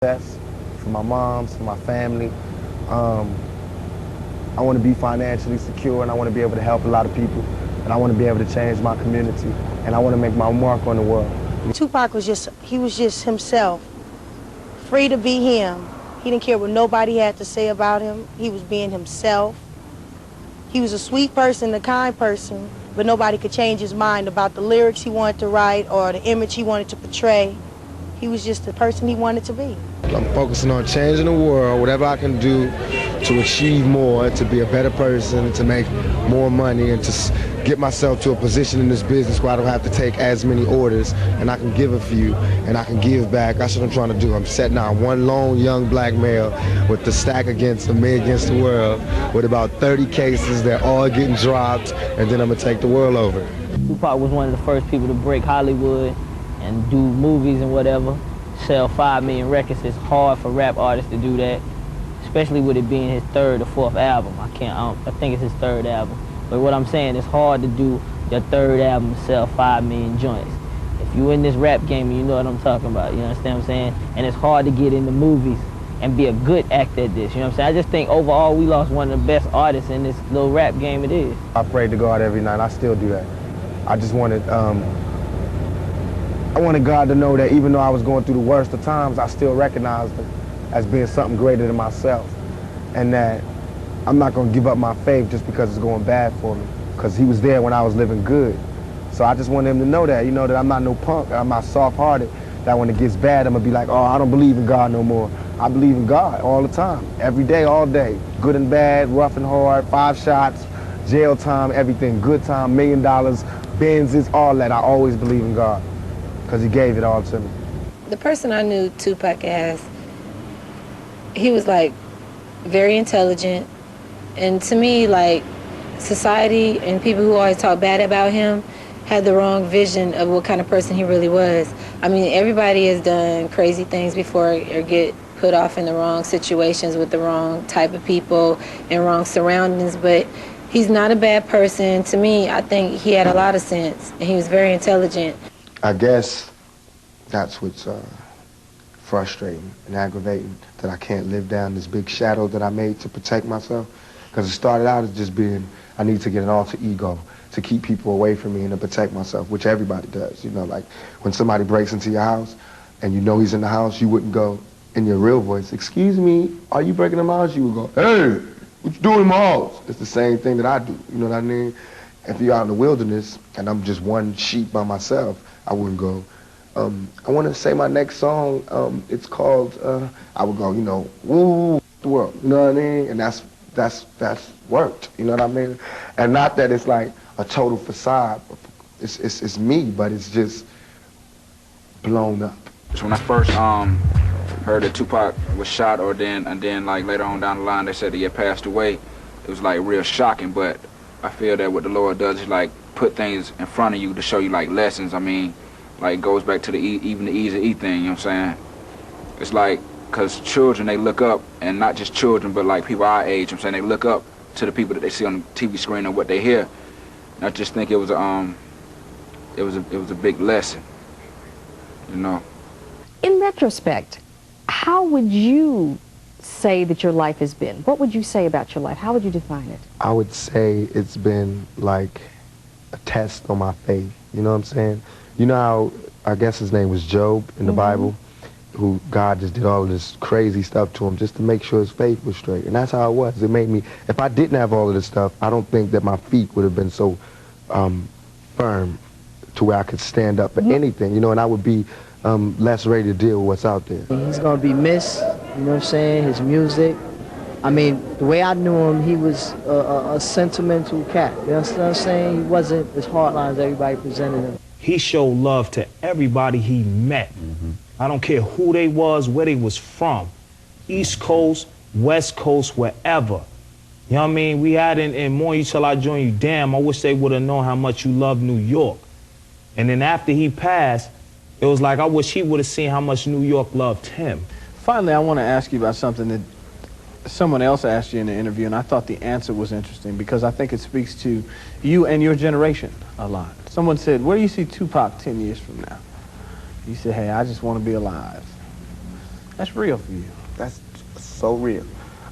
Best for my moms, for my family. I want to be financially secure, and I want to be able to help a lot of people, and I want to be able to change my community, and I want to make my mark on the world. Tupac was just himself, free to be him. He didn't care what nobody had to say about him. He was being himself. He was a sweet person, a kind person, but nobody could change his mind about the lyrics he wanted to write or the image he wanted to portray. He was just the person he wanted to be. I'm focusing on changing the world, whatever I can do to achieve more, to be a better person, to make more money, and to get myself to a position in this business where I don't have to take as many orders, and I can give a few, and I can give back. That's what I'm trying to do. I'm setting out one lone young black male with the stack against me against the world, with about 30 cases. They're all getting dropped, and then I'm gonna take the world over. Tupac was one of the first people to break Hollywood and do movies and whatever, sell 5 million records. It's hard for rap artists to do that, especially with it being his 3rd or 4th album. I think it's his 3rd album. But what I'm saying, it's hard to do your 3rd album and sell 5 million joints. If you in this rap game, you know what I'm talking about, you understand what I'm saying? And it's hard to get into movies and be a good actor at this, you know what I'm saying? I just think overall we lost one of the best artists in this little rap game it is. I prayed to God every night. I still do that. I just wanted, I wanted God to know that even though I was going through the worst of times, I still recognized Him as being something greater than myself, and that I'm not going to give up my faith just because it's going bad for me, because He was there when I was living good. So I just want Him to know that, that I'm not no punk, I'm not soft-hearted, that when it gets bad, I'm going to be like, oh, I don't believe in God no more. I believe in God all the time, every day, all day, good and bad, rough and hard, 5 shots, jail time, everything, good time, $1 million, Benzes, all that. I always believe in God, because He gave it all to me. The person I knew Tupac as, he was like very intelligent, and to me, like, society and people who always talk bad about him had the wrong vision of what kind of person he really was. I mean, everybody has done crazy things before or get put off in the wrong situations with the wrong type of people and wrong surroundings, but he's not a bad person. To me, I think he had a lot of sense, and he was very intelligent. I guess that's what's frustrating and aggravating, that I can't live down this big shadow that I made to protect myself. Because it started out as just being, I need to get an alter ego to keep people away from me and to protect myself, which everybody does. Like when somebody breaks into your house and you know he's in the house, you wouldn't go in your real voice, excuse me, are you breaking in my house? You would go, hey, what you doing in my house? It's the same thing that I do, you know what I mean? If you're out in the wilderness and I'm just one sheep by myself, I wouldn't go, I want to say my next song, it's called, I would go, woo, the world, you know what I mean? And that's worked, you know what I mean? And not that it's like a total facade, it's me, but it's just blown up. When I first heard that Tupac was shot, and then like later on down the line they said that he had passed away, it was like real shocking. But I feel that what the Lord does is like put things in front of you to show you like lessons. I mean, like goes back to even the easy thing, you know what I'm saying? It's like, because children, they look up, and not just children, but like people our age, you know what I'm saying, they look up to the people that they see on the TV screen and what they hear. And I just think it was a big lesson, In retrospect, how would you say that your life has been? What would you say about your life? How would you define it? I would say it's been like a test on my faith, you know what I'm saying? You know how, I guess his name was Job in the Bible, who God just did all of this crazy stuff to him just to make sure his faith was straight. And that's how it was. It made me, if I didn't have all of this stuff, I don't think that my feet would have been so firm to where I could stand up for anything, and I would be less ready to deal with what's out there. He's going to be missed, you know what I'm saying, his music. I mean, the way I knew him, he was a sentimental cat, you know what I'm saying? He wasn't as hardline as everybody presented him. He showed love to everybody he met. I don't care who they was, where they was from. East Coast, West Coast, wherever. You know what I mean? We had in More You Till I Join You, damn, I wish they would have known how much you love New York. And then after he passed, it was like, I wish he would have seen how much New York loved him. Finally, I want to ask you about something that someone else asked you in the interview, and I thought the answer was interesting because I think it speaks to you and your generation a lot. Someone said, where do you see Tupac 10 years from now? You said, hey, I just want to be alive. That's real for you. That's so real.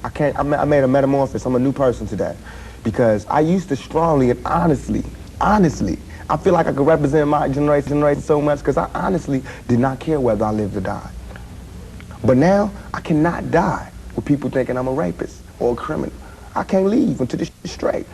I made a metamorphosis. I'm a new person today. Because I used to strongly and honestly, I feel like I could represent my generation so much because I honestly did not care whether I lived or died. But now, I cannot die with people thinking I'm a rapist or a criminal. I can't leave until this shit's straight.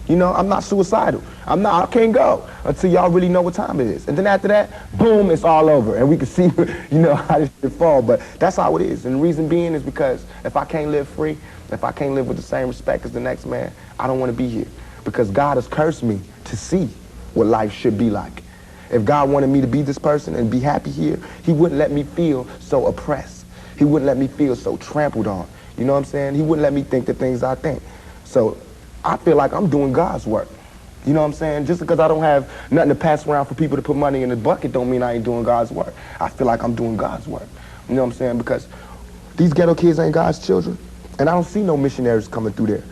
You know, I'm not suicidal. I can't go until y'all really know what time it is. And then after that, boom, it's all over. And we can see, you know, how this shit fall. But that's how it is. And the reason being is because if I can't live free, if I can't live with the same respect as the next man, I don't want to be here. Because God has cursed me to see what life should be like. If God wanted me to be this person and be happy here, he wouldn't let me feel so oppressed. He wouldn't let me feel so trampled on. You know what I'm saying? He wouldn't let me think the things I think. So I feel like I'm doing God's work. You know what I'm saying? Just because I don't have nothing to pass around for people to put money in the bucket don't mean I ain't doing God's work. I feel like I'm doing God's work. You know what I'm saying? Because these ghetto kids ain't God's children. And I don't see no missionaries coming through there.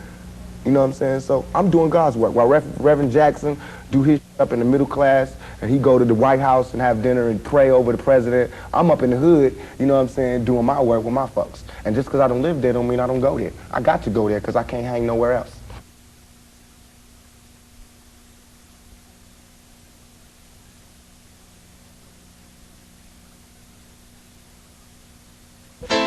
You know what I'm saying? So I'm doing God's work. While Reverend Jackson do his up in the middle class and he go to the White House and have dinner and pray over the president, I'm up in the hood, you know what I'm saying, doing my work with my folks. And just because I don't live there don't mean I don't go there. I got to go there because I can't hang nowhere else.